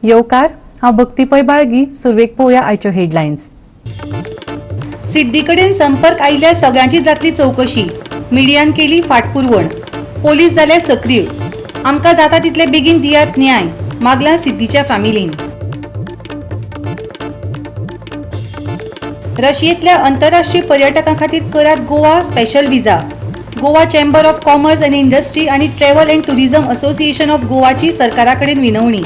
येवकार हांव भक्ती पै बाळगी. सुरवेक पळोवया आयच्यो हेडलायन्स. सिद्धी कडेन संपर्क आयिल्ल्या सगळ्यांची जातली चौकशी. मिडियान केली फाटपुरवण. पोलीस जाले सक्रीय. आमकां जाता तितले बेगीन दियात न्याय, मागला सिद्धीच्या फॅमिलीन. रशियेतल्या आंतरराष्ट्रीय पर्यटकां खातीर करात Goa special visa. Goa chamber of commerce and industry आनी travel and tourism association of गोवाची सरकारा कडेन विनवणी.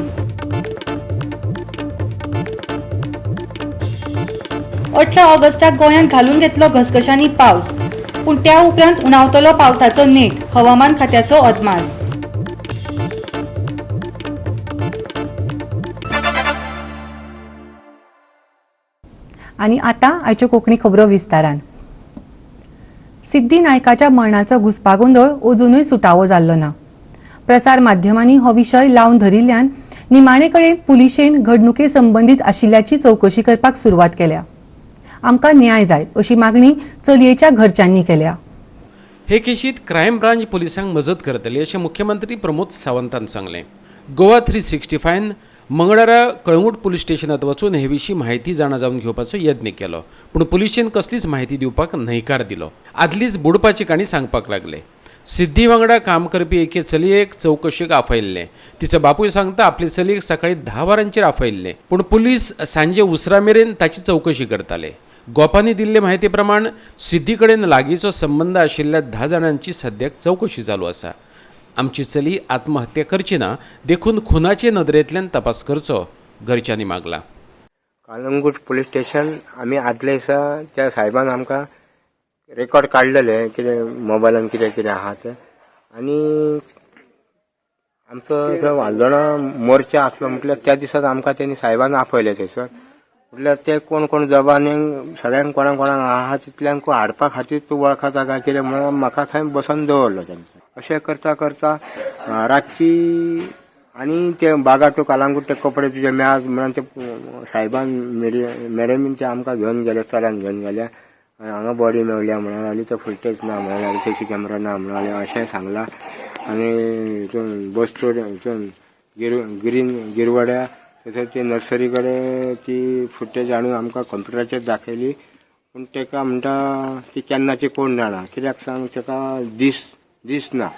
18 ऑगस्टाक गोंयांत घालून घेतलो घसघशांनी पावस, पूण त्या उपरांत उणावतलो पावसाचो नेट, हवामान खात्याचो अदमास. आनी आतां आयच्यो कोंकणी खबरो विस्तारान. सिद्धी नायकाच्या मरणाचो घुसपागोंदळ अजूनय सुटावो जाल्लो ना. प्रसार माध्यमांनी हो विशय लावन धरिल्ल्यान निमाणे कडेन पुलिशेन घडणुके संबंदीत आशिल्ल्याची चवकशी करपाक सुरवात केल्या. आमकां न्याय जाय अशी मागणी चलयेच्या घरच्यांनी केल्या. हे केशीत क्रायम ब्रांच पुलिसांक मजत करतली अशें मुख्यमंत्री प्रमोद सावंतान सांगलें. गोवा 365 मंगळारा कळंगूट पुलीस स्टेशनात वचून हे विशीं म्हायती जाणा जावन घेवपाचो यत्न केलो, पूण पुलिशेन कसलीच म्हायती दिवपाक न्हयकार दिलो. आदलीच बुडपाची काणी सांगपाक लागले. सिद्धी वांगडा काम करपी एके चलयेक चवकशेक आफयल्लें. तिचो बापूय सांगता आपले चलयेक सकाळीं 10 वरांचेर आफयल्लें, पूण पुलीस सांजे उसरा मेरेन ताची चवकशी करताले. गोपांनी दिल्ले म्हायती प्रमाण सिद्धी कडेन लागींचो संबंद आशिल्ल्या 10 जाणांची सद्याक चवकशी चालू आसा. आमची चली आत्महत्या करची ना देखून खुनाचे नदरेंतल्यान तपास करचो घरच्यांनी मागला. कळंगूट पुलीस स्टेशन आमी आदले दिसा त्या साहेबान आमकां रेकॉर्ड काडलेले कितें मोबायलान कितें कितें आहा तें, आनी आमचो थंय वालदोणा मोर्चा आसलो म्हटल्यार त्या दिसाक आमकां तेणी साहेबान आपयले थंयसर. म्हटल्यार ते कोण कोण जबान्यांक सगळ्यांक कोणाक कोणाक आहा तितल्यांक हाडपा खातीर तूं वळखता काय कितें म्हणून म्हाका थंय बसोन दवरलो तेंच्यानी. अशें करता करता रातची आनी ते बागाटू कालांगूट ते कपडे तुजे मेळात म्हणून ते साहेबान मॅडमीन ते आमकां घेवन गेले, चल्यान घेवन गेले. हांगा बॉडी मेळ्ळ्या म्हणून आनी तो फुटेज ना म्हणून सीसी कॅमेरा ना म्हणून अशें सांगलां. आनी हितून बस स्टोर हितून गिरवाड्या थंयसर ती नर्सरी कडेन ती फुटेज हाडून आमकां कंप्युटराचेर दाखयली. पूण तेका म्हणटा ती केन्नाची कोण जाणा, कित्याक सांग तेका दीस ना.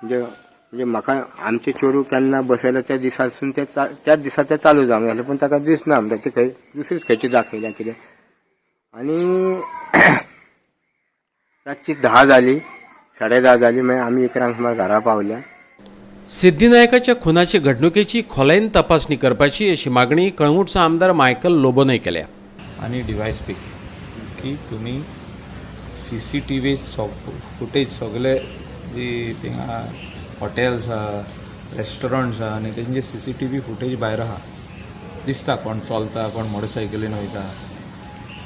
म्हणजे म्हाका आमचे चेडूं केन्ना बसयलो त्या दिसासून ते त्याच दिसा ते चालू जावंक जालें, पूण ताका दीस ना म्हणटा ती खंय दुसरीच खंयची दाखयल्या कितें. आनी रातची 10 जाली, 10:30 जाली, मागीर आमी 11 सुमार घरा पावल्या. सिद्धी नायकाच्या खुनाची घडणुकेची खोलायेन तपासणी करपाची अशी मागणी कळंगूटचो आमदार मायकल लोबोनय केल्या. आणि डिवायस पीक की तुम्ही CCTV फुटेज सगळे जी थिंगा हॉटेल्स आहा, रेस्टॉरंट्स आहा आनी तेंचे CCTV फुटेज भायर आहा. दिसता कोण चलता, कोण मोटरसायकलीन वयता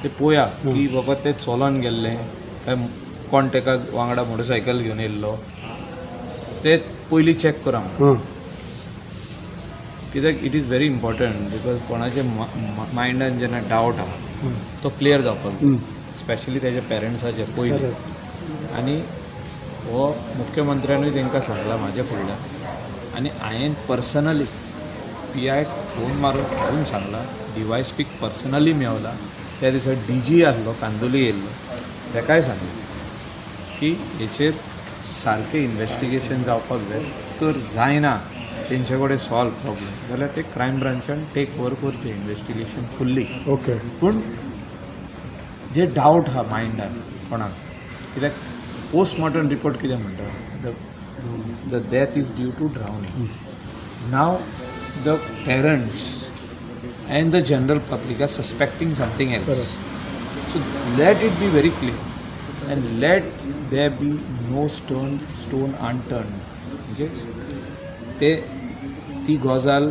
ते पळोवया की बाबा ते चलोन गेल्ले काय कोण तेका वांगडा मोटरसायकल घेवन येयल्लो ते पयलीं चॅक करा. कित्याक it is very important, because कोणाचे मायंडान जेन्ना डावट आहा तो क्लियर जावपाक जाय, स्पेशली तेज्या पेरंट्साचे पयलीं. आनी हो मुख्यमंत्र्यानूय तांकां सांगला म्हाज्या फुडल्यान, आनी हांवें पर्सनली PIक फोन मारून सांगला. डिवायस पीक पर्सनली मेवला. त्या दिसा DG आसलो कांदोली येयल्लो, ताकाय सांगलें की हेचेर सारकें इन्वेस्टिगेशन जावपाक जाय. तर जायना तेंचे कडेन सॉल्व प्रॉब्लेम जाल्यार ते क्रायम ब्रांचान टेक ओवर करचें इन्वेस्टिगेशन फुल्ली. ओके. पूण जे डावट आहा मायंडान कोणाक, कित्याक पोस्टमॉर्टम रिपोर्ट कितें म्हणटा, the death is due to drowning. नाव the parents and the general public are suspecting something else. So let it be very clear and let there be no stone unturned. म्हणजे ते ती गजाल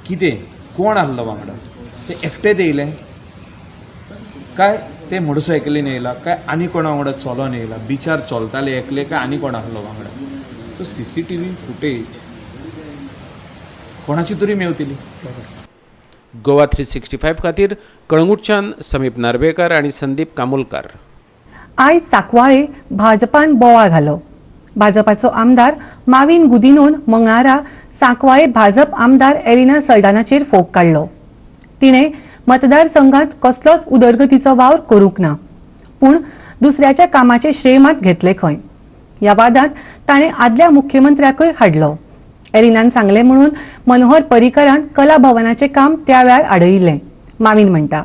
कितें कोण आसलो वांगडा, ते एकटेच येयले काय ते मोटरसायकलीन येयला काय आनी कोणा वांगडा चलोन येयला, बिचार चलताले एकले काय आनी कोण आसलो वांगडा. सो CCTV फुटेज कोणाची तरी मेवतली. गोवा 365 खातीर कळंगूटच्यान समीप नार्वेकार आनी संदीप कामोलकार. आयज सांकवाळे भाजपान बोवाळ घालो. भाजपाचो आमदार माविन गुदिनोन मंगळारा सांकवाळे भाजप आमदार एलिना सल्डानाचेर फोग काडलो. तिणे मतदारसंघात कसलोच उदरगतीचो वावर करूंक ना, पूण दुसऱ्याच्या कामाचे श्रेय मात घेतले खंय. ह्या वादांत ताणें आदल्या मुख्यमंत्र्याकय हाडलो. एलिनान सांगले म्हणून मनोहर पर्रीकरान कला भवनाचे काम त्या वेळार आडयिल्लें, माविन म्हणटा.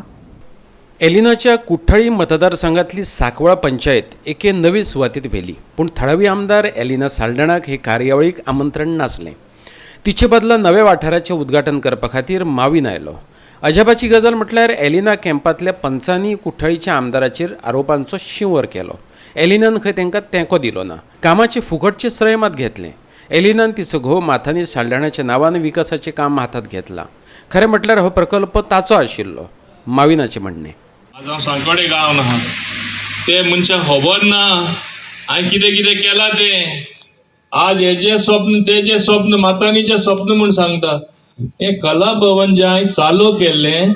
एलिनाच्या कुठ्ठाळी मतदारसंघातली साकवाळ पंचायत एके नवी सुवातेत व्हेली, पूण थळावी आमदार एलिना साल्डणाक हे कार्यावळीक आमंत्रण नासलें. तिचे बदला नव्या वाठाराचें उद्घाटन करपा खातीर माविन आयलो. अजापाची गजाल म्हटल्यार एलिना कॅम्पांतल्या पंचांनी कुठ्ठाळीच्या आमदाराचेर आरोपांचो शिंवर केलो. एलिनान खंय तांकां तेंको दिलो ना. कामाचे फुकटचे श्रेय मात घेतलें. एलिनान तिचो घोव माथानी साल्डणाच्या नांवान विकासाचें काम हातांत घेतलां. खरें म्हटल्यार हो प्रकल्प ताचो आशिल्लो, माविनाचें म्हणणें. आज हांव सांकोडे गांवान आहा, ते मनशाक खबर ना हांवें कितें कितें केलां तें. आज हेजें स्वप्न तेजें स्वप्न मातानीचें स्वप्न म्हूण सांगता. हें कला भवन जें हांवें चालू केल्लें,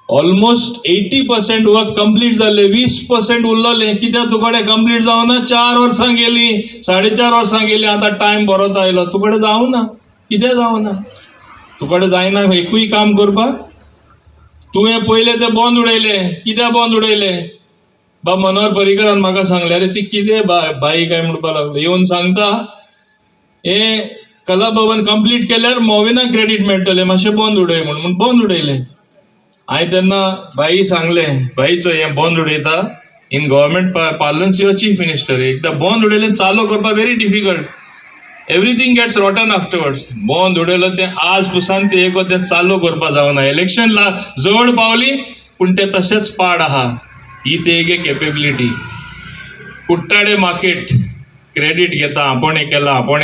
ऑलमोस्ट 80% वर्क कंप्लीट जाल्लें, 20% उरलेलें. कित्याक तुकडे कंप्लीट जावना? 4 वर्सां गेलीं, 4.5 वर्सां गेलीं. आतां टायम बरोच आयलो, तुकडे जावना. कितें जावना? तुकडे जायना एकूय काम करपाक? तुवें पयलें तें बंद उडयलें. कित्याक बंद उडयलें? बा मनोहर पर्रीकरान म्हाका सांगलें, अरे ती कितें बाई काय म्हणपाक लागली. येवन सांगता हें कला भवन कंप्लीट केल्यार मोविनाक क्रेडीट मेळटलें, मातशें बंद उडय म्हणून बंद उडयलें. हांवें तेन्ना बाई सांगलें, बाईचो हें बंद उडयता in government parlance your chief minister. एकदां बंद उडयलें चालू करपाक very difficult. Everything gets rotten afterwards. बंद उडयलें तें आज पुसान तें एक तें चालू करपाक जावना. इलेक्शन जवळ पावली पूण तें तशेंच पाड आहा. ही तेगे कॅपेबिलिटी. कुट्टाडे मार्केट क्रेडीट घेता, आपण हे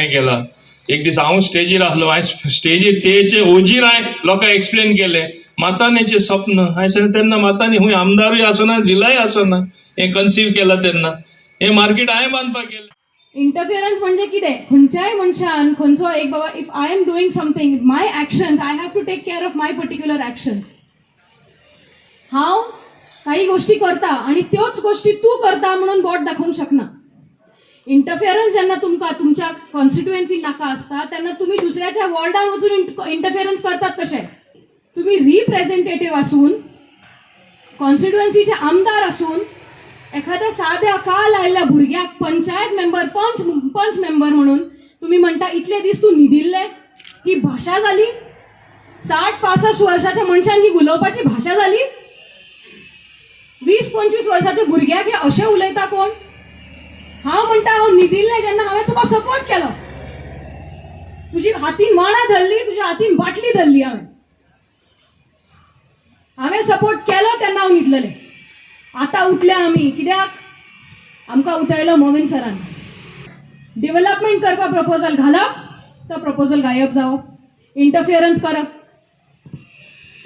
केला. एक दीस हांव स्टेजीर आसलो, हांवें स्टेजीर तेचे ओजीर हांवें लोकांक एक्सप्लेन केलें मातानीचें स्वप्न. हांवें सांगलें तेन्ना मातानी खूंय आमदारूय आसना, जिल्लाय आसना. हें कन्सीव केलां तेन्ना हें मार्केट हांवें बांदपाक केलें. इंटरफियरन्स म्हणजे कितें? खंयच्याय मनशान खंयचो एक बाबा if I am doing something, my actions I have to take care of my particular actions. हांव काही गोष्टी करता आणि त्योच गोष्टी तूं करता म्हणून बोट दाखोवंक शकना. इंटरफियरन्स जेन्ना तुमकां तुमच्या कॉन्स्टिट्युएन्सीक नाका आसता तेन्ना तुमी दुसऱ्याच्या वॉर्डान वचून इंटरफियरन्स करतात कशें? तुम्ही रिप्रेझेंटेटिव्ह असून, कॉन्स्टिट्युएन्सीचे आमदार असून एखाद्या साध्या काल आयल्या भुरग्याक पंचायत मेंबर पंच मेंबर म्हणून तुम्ही म्हणता इतले दीस तू न्हिदिल्ले. ही भाषा झाली? 60-65 वर्षाच्या मनशान ही उलोवपाची भाषा झाली? 20-25 वर्षाच्या भुरग्याक हे अशें उलयता कोण? हांव म्हणटा हांव न्हिदिल्ले जेन्ना हांवें तुका सपोर्ट केलो. तुजी हातीन माणा धरली, तुज्या हातीन बाटली धरली. हांवें सपोर्ट केलो तेन्ना हांव न्हिदलेलें. आता उठल्या आमी. कित्याक? आमकां उठयलो मोविन सरान. डेव्हलपमेंट करपाक प्रपोजल घालप, तो प्रपोजल गायब जावप, इंटरफियरन्स करप.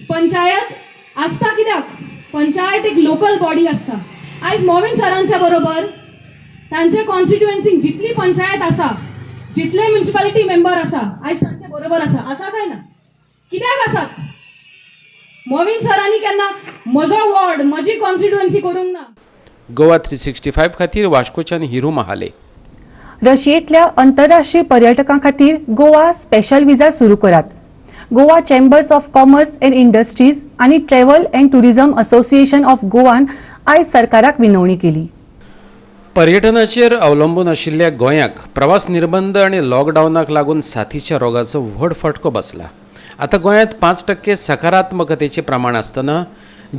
पंचायत आसता कित्याक? पंचायत एक लोकल बॉडी आसता. आयज मोविन सरांच्या बरोबर तांचे कॉन्स्टिट्युएन्सीक जितली पंचायत आसा, जितले म्युनिसिपालिटी मेंबर आसा, आयज तांचे बरोबर आसा काय ना? कित्याक आसात? मोविन सरांनी केन्ना म्हजो वॉर्ड, म्हजी कॉन्स्टिट्युएन्सी करूंक ना. गोवा 365 खातीर वास्कोच्यान हिरू महाले. रशियेंतल्या अंतरराष्ट्रीय पर्यटकां खातीर गोवा स्पेशल विजा सुरू करात. Goa chambers of commerce and industries आनी travel and tourism association of गोवान आयज सरकाराक विनवणी केली. पर्यटनाचेर अवलंबून आशिल्ल्या गोंयाक प्रवास निर्बंध आणि लॉकडावनाक लागून साथीच्या रोगाचो व्हड फटको बसला. आता गोंयांत 5% सकारात्मकतेचे प्रमाण आसतना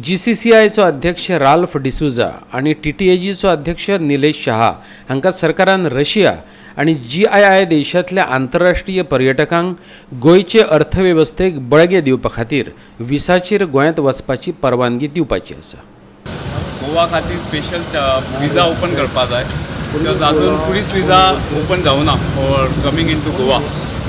GCCIचो अध्यक्ष राल्फ डिसुजा आणि TTAGचो अध्यक्ष निलेश शहा हांकां सरकारान रशिया आणि GII देशांतल्या आंतरराष्ट्रीय पर्यटकांक गोंयचे अर्थवेवस्थेक बळगे दिवपा खातीर विसाचेर गोंयांत वचपाची परवानगी दिवपाची आसा. गोवा खातीर स्पेशल विजा ओपन करपा जाय. बिकॉज अजून टुरिस्ट विजा ओपन जावना for coming into Goa.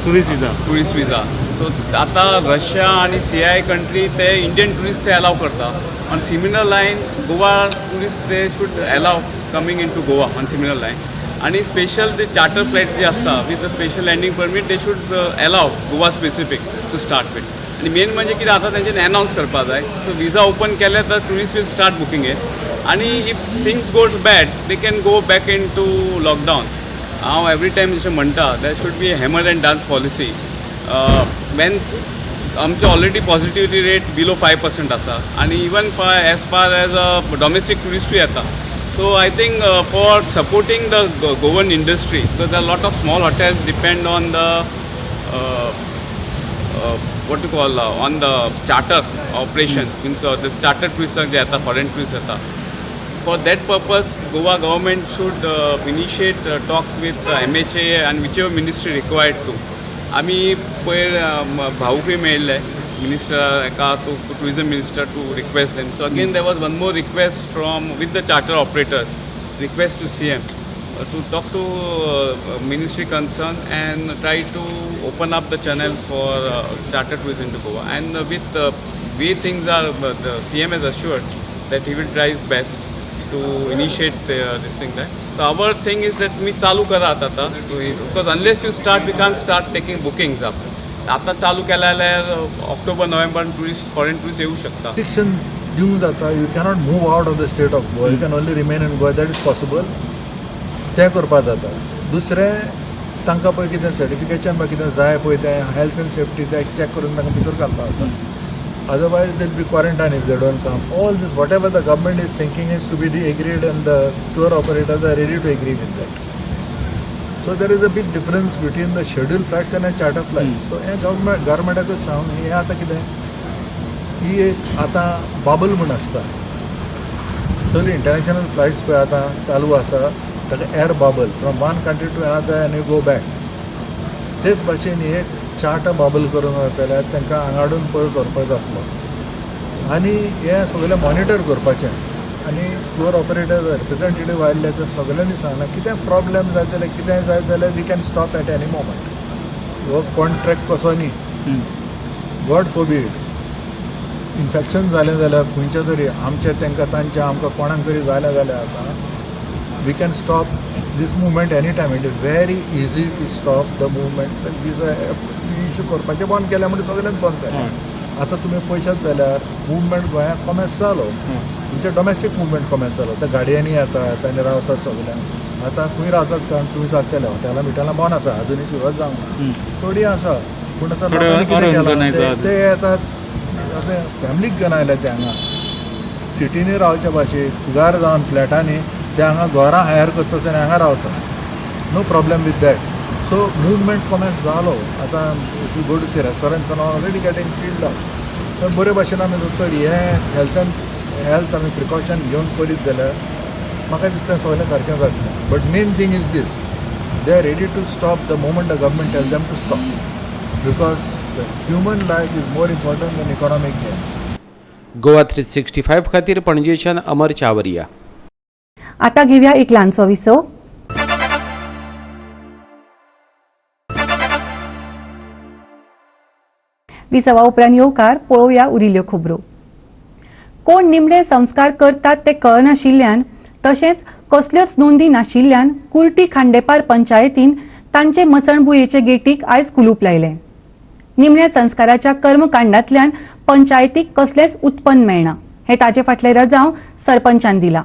Tourist visa so आता रशिया आणि CII कंट्री ते इंडियन टुरिस्ट ते अलाव करता. On similar line Goa tourist ते should allow coming into Goa on similar line. आणि स्पेशल ते चार्टर फ्लायट्स जे असता with the special landing permit they should allow Goa specific to start with. आणि main म्हणजे कितें आतां तेंच्यानी अनावन्स करपा जाय. सो विजा ओपन केले तर tourist will start booking it. आणि if things goes bad they can go back into lockdown. हांव एवरी टायम जशें म्हणटा that should be hammer and dance policy when आमचे ऑलरेडी पॉझिटिव्हिटी रेट बिलो 5% आसा आनी even as far as a domestic टुरिस्टूय येता. So I think for supporting the Goan industry because the lot of small hotels depend on the what to call on the charter operations means the charter tourists जे येता foreign tourists येता. For that purpose Goa government should initiate talks with MHA and whichever ministry required to. आमी पयर भाऊकूय मेळिल्ले minister एका tourism minister to request them. So again there was one more request from with the charter operators, request to CM to talk to ministry concerned and try to open up the channels for charter tourism to Goa. And with the way things are, the CM has assured that he will try his best to initiate this thing there. So our thing is that we चालू करा आता because unless you start we can't start taking bookings up. आता चालू केल्या जाल्यार October November tourist foreign tourist येऊ शकता. Restriction दिवंक जाता. You cannot move out of the state of Goa. You can only remain in Goa. That is possible. तें करपा जाता. दुसरें तांकां पळय कितें सर्टिफिकेशन बा कितें जाय पळय तें हेल्थ एंड सेफ्टी तें चॅक करून तांकां भितर घालपा जाता. Otherwise they will be quarantine if they don't come. All this whatever the government is thinking is to be agreed and the tour operators are ready to agree with that. So there is a big difference between the schedule flights आनी charter flights. So हें गव्हर्मेंटाकूच सांग. हें आतां कितें ही एक आतां बाबल म्हूण आसता. सगळी इंटरनॅशनल फ्लायट्स पळय आतां चालू आसा ताका air bubble from one country to another and you go back. तेच भाशेन एक चार्टर बाबल करून जाल्यार तांकां हांगाडून पयर करपाक जातलो. आनी हें सगळें मॉनिटर करपाचें. आनी टूर ऑपरेटर रिप्रेझेंटेटीव आयिल्ले ते सगळ्यांनी सांगलां कितें प्रॉब्लेम जाय जाल्यार कितेंय जाय जाल्यार we can stop at any moment. हो कॉन्ट्रॅक्ट कसो न्ही. गॉड फोrbid इन्फेक्शन जालें जाल्यार खंयच्या तरी आमचें तांकां तांचें आमकां कोणाक तरी जालें जाल्यार आतां we can stop this movement anytime. It is very easy to stop the movement. Visa issue करपाचें बंद केलें म्हणजे सगळ्यांत बंद केलें. आतां तुमी पळयशात जाल्यार मुवमेंट गोंयांत कॉमेर्स जालो. तुमचें डॉमेस्टीक मुवमेंट कॉमेर्स जालो. ते गाडयांनी येतात आनी रावतात सगळ्यांक. आतां खंय रावतात कारण तुमी सांगतले हॉटेलां बंद आसा अजुनूय सुरवात जावंक ना. थोडीं आसा पूण आतां लोकांनी कितें केलां ते येतात फॅमिलीक घेवन आयले ते हांगा सिटीनी रावच्या भाशेक फुगार जावन फ्लॅटांनी ते हांगा घरां हायर करतात आनी हांगा रावतात. No problem with that. So movement commerce जालो. आतां if you go to see restaurants are already getting filled out. तर बरे भशेन आमी जर हें हेल्थ आमी प्रिकॉशन घेवन करीत जाल्यार म्हाका दिसता सगळें सारकें जातलें. But main thing is this they are ready to stop the moment the government tells them to stop because the human life is more important than economic gains. Goa 365 खातीर पणजेच्यान अमर चावरिया. आता घेऊया एक ल्हानसो विसव. विसवा उपरांत येवकार पळोवया उरिल्ल्यो खबरो. कोण निमणे संस्कार करतात ते कळनाशिल्ल्यान तशेंच कसल्योच नोंदी नाशिल्ल्यान कुर्टी खांडेपार पंचायतीन तांचे मसणभुंयेचे गेटीक आयज कुलूप लायले. निमण्या संस्काराच्या कर्मकांडांतल्यान पंचायतीक कसलेंच उत्पन्न मेळना हे ताचे फाटले रजाव सरपंचान दिला.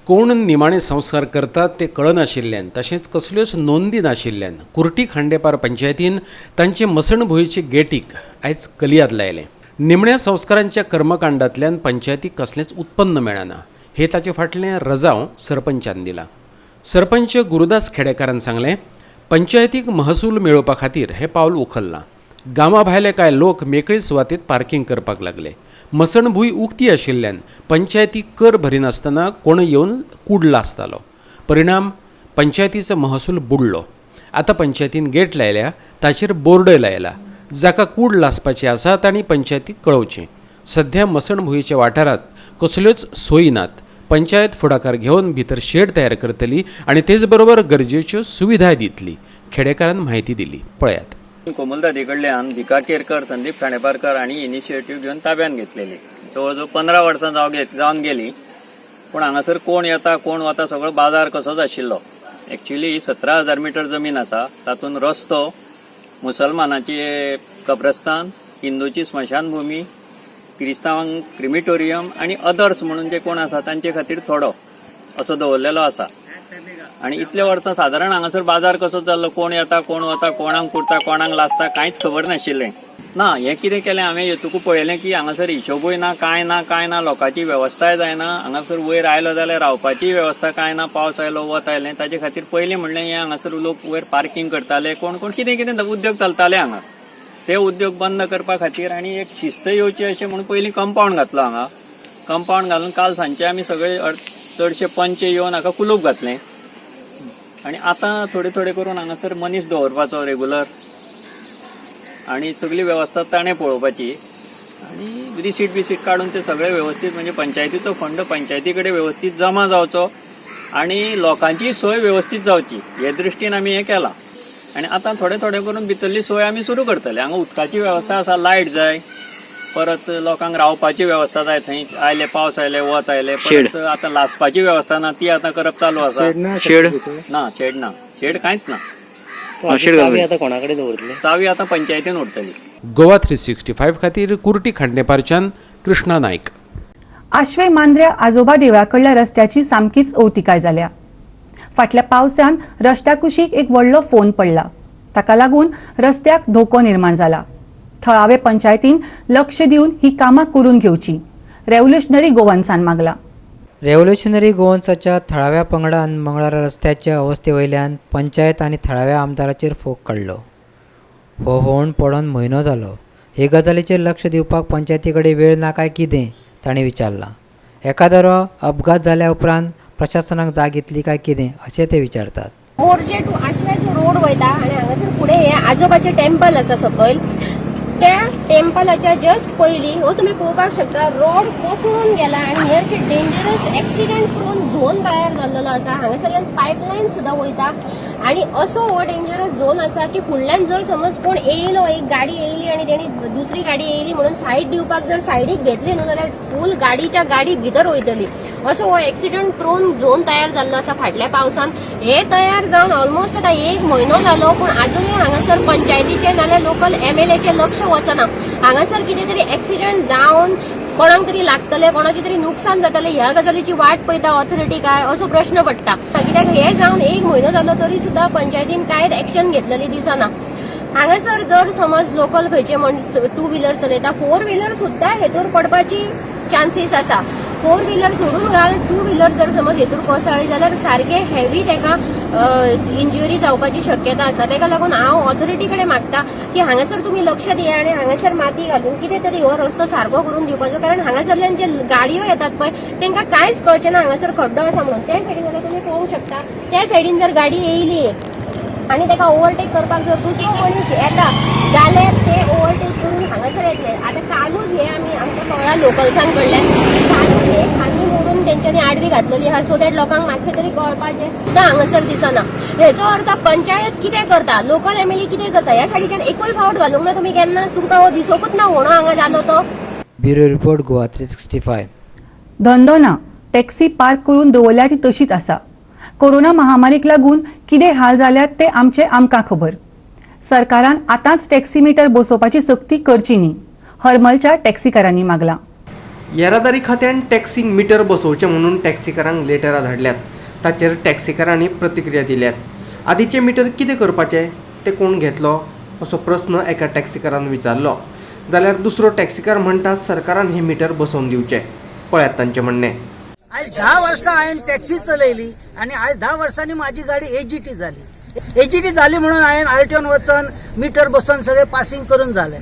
कोण निमाणे संस्कार करतात ते कळनाशिल्ल्यान तशेंच कसल्योच नोंदी नाशिल्ल्यान कुर्टी खांडेपार पंचायतीन तांचे मसणभुंयचे गेटीक आयज कलियाद लायले. निमण्या संस्कारांच्या कर्मकांडांतल्यान पंचायतीक कसलेंच उत्पन्न मेळना हे ताचे फाटलें रजाव सरपंचान दिला. सरपंच गुरुदास खेडेकारान सांगलें पंचायतीक महसूल मेळोवपा खातीर हे पावल उखल्लां. गांवा भायले कांय लोक मेकळी सुवातेत पार्किंग करपाक लागले. मसणभुंय उक्ती आशिल्ल्यान पंचायती कर भरिनासतना कोण येवन कूड लासतालो. परिणाम पंचायतीचो महसूल बुडलो. आतां पंचायतीन गेट लायल्या ताचेर बोर्डय लायला. जाका कूड लासपाची आसा तांणी पंचायतीक कळोवचें. सध्या मसणभुंयेच्या वाठारांत कसल्योच सोयी नात. पंचायत फुडाकार घेवन भितर शेड तयार करतली आनी तेच बरोबर गरजेच्यो सुविधाय दितली. खेडेकारान म्हायती दिली. पळयात. कोमुलदादी कडल्यान भिका केरकर, संदीप खांडेपारकर हांणी इनिशिएटीव घेवन ताब्यान घेतलेली. जवळ 15 वर्सां जावन गेली. पूण हांगासर कोण येता कोण वता सगळो बाजार कसोच आशिल्लो. एक्च्युली 17,000 मिटर जमीन आसा. तातूंत रस्तो, मुसलमानाची कब्रस्तान, हिंदूची स्मशानभूमी, क्रिस्तांवांक क्रिमिटोरियम आनी अदर्स म्हणून जे कोण आसा तांचे खातीर थोडो असो दवरलेलो आसा. आणि इतले वर्सां सादारण हांगासर बाजार कसो जाल्लो, कोण येता कोण वता, कोणाक पुरता कोणाक लासता कांयच खबर नाशिल्लें. ना हें कितें केलें हांवें येतुकूच पळयलें की हांगासर हिशोबूय ना कांय ना लोकांची वेवस्थाय जायना. हांगासर वयर आयलो जाल्यार रावपाची वेवस्था कांय ना, पावस आयलो वत आयलें ताचे खातीर पयलीं म्हणलें हें हांगासर लोक वयर पार्किंग करताले, कोण कितें उद्योग चलताले हांगा. ते उद्योग बंद करपा खातीर आनी एक शिस्त येवची अशें म्हणून पयलीं कंपाऊंड घातलो हांगा. कंपाऊंड घालून काल सांजचे आमी सगळे चडशे पंचे येवन हाका कुलूप घातलें. आनी आतां थोडे करून हांगासर मनीस दवरपाचो रेगुलर आनी सगळी वेवस्था ताणें पळोवपाची आनी रिसीट काडून ते सगळे व्यवस्थीत म्हणजे पंचायतीचो फंड पंचायती कडेन व्यवस्थीत जमा जावचो आनी लोकांची सोय व्यवस्थीत जावची हे दृश्टीन आमी हें केलां. आनी आतां थोडे करून भितरली सोय आमी सुरू करतले. हांगा उदकाची वेवस्था आसा, लायट जाय, परत लोकांक रावपाची वेवस्था जाय, थंय आयले पावस आयले वत आयले, परत आतां लासपाची वेवस्था ना ती आतां करप चालू आसा. शेड कांयच ना. चावी आतां पंचायतीन उरतली. गोवा 365 खातीर कुर्टी खांडेपारच्यान कृष्णा नायक. आशवे मांद्र्या आजोबा देवळा कडल्या रस्त्याची सामकीच अवतिकाय जाल्या. फाटल्या पावसान रस्त्या कुशीक एक व्हडलो फोन पडला. ताका लागून रस्त्याक धोको निर्माण जाला. थळावे पंचायतीन लक्ष दिवन ही कामां करून घेवची रेव्होल्युशनरी गोवन्सान मागला. रेव्होल्युशनरी गोवन्साच्या थळाव्या पंगडान मंगळारा रस्त्याच्या अवस्थेवयल्यान पंचायत आनी थळाव्या आमदाराचेर फोग काडलो. हो होण पडोवन म्हयनो जालो. हे गजालीचेर लक्ष दिवपाक पंचायती कडेन वेळ ना काय कितें ताणें विचारलां. एखादो अपघात जाल्या उपरांत प्रशासनाक जाग घेतली काय कितें अशें ते विचारतात. मोर्जे टू आशव्या जो रोड वयता आनी हांगासर फुडें हे आजोबाचें टेम्पल आसा सकयल. त्या टेम्पलाच्या जस्ट पयलीं हो तुमी पळोवपाक शकता रोड कोसळून गेला आनी हे अशें डेंजरस एक्सिडेंट करून झोन तयार जाल्लो आसा. हांगासरल्यान पायपलायन सुद्दां वयता आनी असो हो डेंजरस झोन आसा की फुडल्यान जर समज कोण येयलो, एक गाडी येयली आनी तेणी दुसरी गाडी येयली म्हणून सायड दिवपाक जर सायडीक घेतली न्हू जाल्यार फूल गाडी भितर वयतली. असो हो एक्सिडेंट प्रोन झोन तयार जाल्लो आसा फाटल्या पावसान. हे तयार जावन ऑलमोस्ट आतां 1 म्हयनो जालो पूण अजुनूय हांगासर पंचायतीचे नाल्यार लोकल MLAचे लक्ष वचना. हांगासर कितें तरी एक्सिडेंट जावन कोणाक तरी लागतले, कोणाचे तरी नुकसान जातले ह्या गजालीची वाट पळयता ऑथॉरिटी काय असो प्रश्न पडटा. कित्याक हे जावन 1 म्हयनो जालो तरी सुद्दां पंचायतीन कांयच एक्शन घेतलेली दिसना. हांगासर जर समज लोकल खंयचे मनीस 2 व्हिलर चलयता, 4 व्हिलर सुद्दां हेतूर पडपाची चान्सीस आसा. 4 व्हिलर सोडून घाल, 2 व्हिलर जर समज हेतूर कोसळ्ळी जाल्यार सारखे हेवी तेका इंजुरी जावपाची शक्यता आसा. तेका लागून हांव ऑथॉरिटी कडेन मागता की हांगासर तुमी लक्ष दिया आनी हांगासर माती घालून कितें तरी हो रस्तो सारको करून दिवपाचो. कारण हांगासरल्यान जे गाडयो येतात पळय तांकां कांयच कळचें ना हांगासर खड्डो आसा म्हणून. त्या सायडीन जाल्यार तुमी पळोवंक शकता त्या सायडीन जर गाडी येयली आनी ताका ओवरटेक करपाक जर दुसरो मनीस येता जाल्यार ते ओवरटेक करून हांगासर येतले. आतां कालूच हे आमी आमच्या कळ्ळा लोकल्सां कडल्यान कालूच हे खांदी मोडून तेंच्यांनी आडवी घातलेली आहा सो दॅट लोकांक मातशें तरी कळपाचें सुद्दां हांगासर दिसना. हेचो अर्थ पंचायत कितें करता, लोकल MLA कितें करता ह्या सायडीच्यान एकूय फावट घालूंक ना तुमी केन्ना. तुमकां हो दिसोकूच ना होणो हांगा जालो तो. Bureau report Goa 365. धंदो ना, टॅक्सी पार्क करून दवरल्या ती तशीच आसा. कोरोना महामारीक लागून कितें हाल जाल्यात ते आमकां खबर. सरकारान आतांच टॅक्सी मीटर बसोवपाची सक्ती करची न्ही हरमलच्या टॅक्सीकारांनी मागला. येरादारी खात्यान टॅक्सीक मिटर बसोवचें म्हणून टॅक्सीकारांक लेटरां धाडल्यात. ताचेर टॅक्सीकारांनी प्रतिक्रिया दिल्यात. आदींचे मिटर कितें करपाचें ते कोण घेतलो असो प्रस्न एका टॅक्सीकारान विचारलो जाल्यार दुसरो टॅक्सीकार म्हणटा सरकारान हे मिटर बसोवन दिवचे. पळयात तांचें म्हणणें. आज 10 वर्सां हांवें टॅक्सी चलयली आनी आज 10 वर्सांनी म्हाजी गाडी AGT जाली. AGT जाली म्हणून हांवें RTOन वचून मिटर बसोवन सगळें पासींग करून जालें.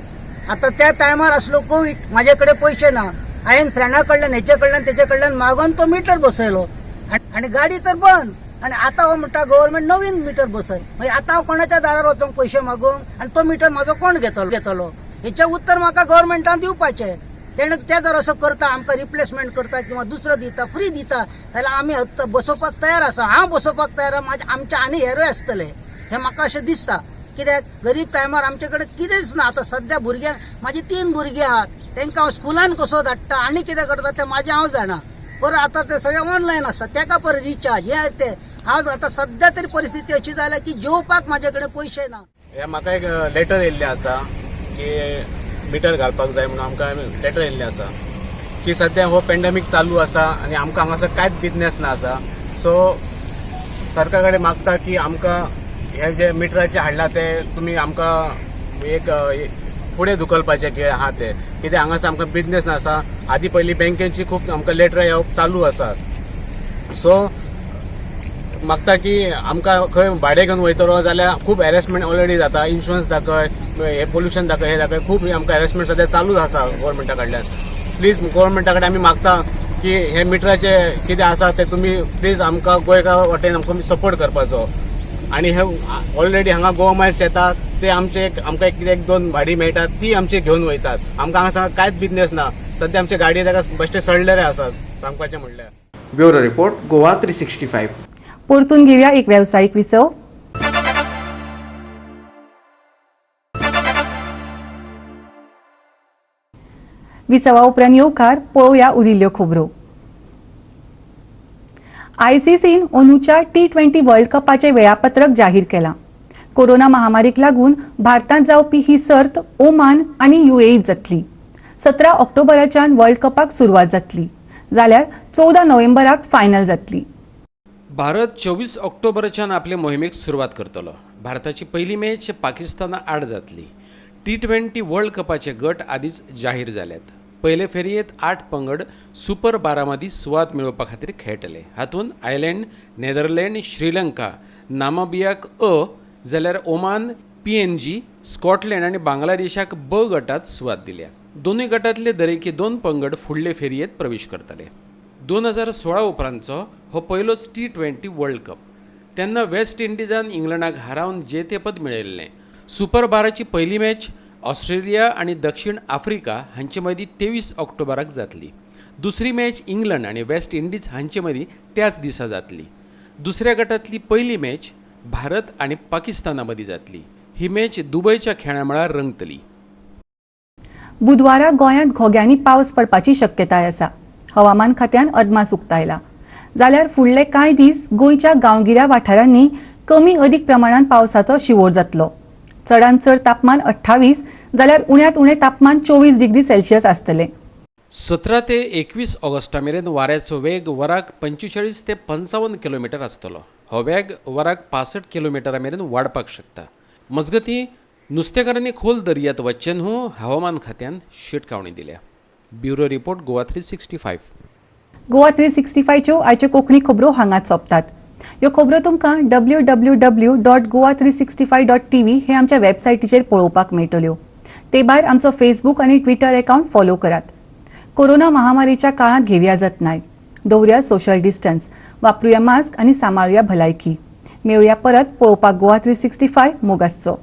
आतां त्या टायमार आसलो कोवीड, म्हाजे कडेन पयशे ना. हांवें फ्रेंडा कडल्यान हेचे कडल्यान तेचे कडल्यान मागून तो मिटर बसयलो आनी गाडी तर बंद. आनी आतां हो म्हणटा गव्हर्मेंट नवीन मिटर बसय. मागीर आतां हांव कोणाच्या दारार वचूंक पयशे मागूंक आनी तो मिटर म्हाजो कोण घेतलो हेचें उत्तर म्हाका गव्हर्मेंटान दिवपाचें. तेणें ते जर असो करता आमकां रिप्लेसमेंट करता किंवा दुसरो दिता फ्री दिता जाल्यार आमी बसोवपाक तयार आसा. हांव बसोवपाक तयार आसा. आमचे आनी हेरूय आसतले हें म्हाका अशें दिसता. कित्याक गरीब टायमार आमचे कडेन कितेंच ना. आतां सद्या भुरग्यांक म्हाजी 3 भुरगीं आहात तांकां हांव स्कुलान कसो धाडटा आनी कितें करता तें म्हाजें हांव जाणा. परत आतां तें सगळें ऑनलायन आसता ताका परत रिचार्ज हें तें. हांव आतां सद्या तरी परिस्थिती अशी जाल्या की जेवपाक म्हाजे कडेन पयशे ना. म्हाका एक लेटर येयल्लें आसा की मिटर घालपाक जाय म्हणून आमकां लेटर येयल्लें आसा की सद्या हो पॅन्डेमीक चालू आसा आनी आमकां हांगासर कांयच बिजनेस ना आसा. सो सरकार कडेन मागता की आमकां हे जे मिटराचे हाडला ते तुमी आमकां एक फुडें धुकलपाचें कितें आहा ते कित्याक हांगासर आमकां बिजनेस नासा आदी पयलीं बँकेची खूब आमकां लेटरां येवप चालू आसा सो मागता की आमकां खंय भाडें घेवन वयतलो जाल्यार खूब हॅरेसमेंट ऑलरेडी जाता इन्शुरन्स दाखय हे पोल्युशन दाखय हे दाखय खूब आमकां हॅरेसमेंट सद्या चालूच आसा गव्हर्मेंटा कडल्यान प्लीज गव्हर्मेंटा कडेन आमी मागता की हे मिटराचे कितें आसा ते तुमी प्लीज आमकां गोंयकार वटेन आमकां सपोर्ट करपाचो आणि हे ऑलरेडी हांगा गोवा मायल्स येतात ते आमचे आमकां एक दोन भाडी मेळटात ती आमची घेवन वयतात आमकां हांगा कांयच बिजनेस ना सध्या आमचे गाडये ताका बेश्टे सडलेले आसात सांगपाचें म्हणल्यार. Bureau report Goa 365. परतून घेऊया एक व्यावसायिक विसव. विसवा उपरांत येवकार पळोवया उरिल्ल्यो खबरो. आयसीसीन ओनूच्या T20 वर्ल्ड कपाचे वेळापत्रक जाहीर केलां. कोरोना महामारीक लागून भारतांत जावपी ही सर्त ओमान आनी UAEत जातली. 17 ऑक्टोबराच्यान वर्ल्ड कपाक सुरवात जातली जाल्यार 14 नोव्हेंबराक फायनल जातली. भारत 24 ऑक्टोबराच्यान आपले मोहिमेक सुरवात करतलो. भारताची पहिली मॅच पाकिस्ताना आड जातली. T20 वर्ल्ड कपाचे गट आदींच जाहीर जाल्यात. पयले फेरयेत 8 पंगड सुपर 12 मदीं सुवात मेळोवपा खातीर खेळटले. हातूंत आयलंड, नेदरलँड, श्रीलंका, नामाबियाक अ जाल्यार ओमान, PNG, स्कॉटलंड आनी बांगलादेशाक ब गटात सुवात दिल्या. दोनूय गटांतले दरेकी 2 पंगड फुडले फेरयेत प्रवेश करतले. 2016 उपरांतचो हो पयलोच T20 वर्ल्ड कप. तेन्ना वेस्ट इंडिजान इंग्लंडाक हारावन जेतेपद मेळयल्लें. सुपर 12ची पहिली मॅच ऑस्ट्रेलिया आणि दक्षिण आफ्रिका हांचे मदीं 23 ऑक्टोबराक जातली. दुसरी मॅच इंग्लंड आणि वेस्ट इंडीज हांचे मदीं त्याच दिसा जातली. दुसऱ्या गटांतली पहिली मॅच भारत आणि पाकिस्ताना मदीं जातली. ही मॅच दुबयच्या खेळा मळार रंगतली. बुधवारा गोंयांत घोग्यांनी पावस पडपाची शक्यताय आसा. हवामान खात्यान अदमास उक्तायला जाल्यार फुडले कांय दीस गोंयच्या गांवगिऱ्या वाठारांनी कमी अदीक प्रमाणात पावसाचो शिवोर जातलो. चडांत चड तापमान 28 जाल्यार उण्यांत उणें तापमान 24 डिग्री सेल्सियस आसतलें. 17 ते 21 ऑगस्टा मेरेन वाऱ्याचो वेग वराक 45 ते 55 किलोमीटर आसतलो. हो वेग वराक 65 किलोमीटरा मेरेन वाडपाक शकता. मजगतीं नुस्तेकारांनी खोल दर्यांत वच्चे न्हू हवामान खात्यान शिटकावणी दिल्या. Bureau report Goa 365. गोवा 365च्यो आयच्यो कोंकणी खबरो हांगाच सोंपतात. ह्यो खबरो तुमकां www.goa365.tv हे आमच्या वेबसायटीचेर पळोवपाक मेळटल्यो. ते भायर आमचो फेसबूक आनी ट्विटर अकाउंट फॉलो करात. कोरोना महामारीच्या काळांत घेवया जतनाय. दवरया सोशल डिस्टन्स, वापरूया मास्क आनी सांबाळुया भलायकी. मेळुया परत पळोवपाक गोवा 365 मोगासचो.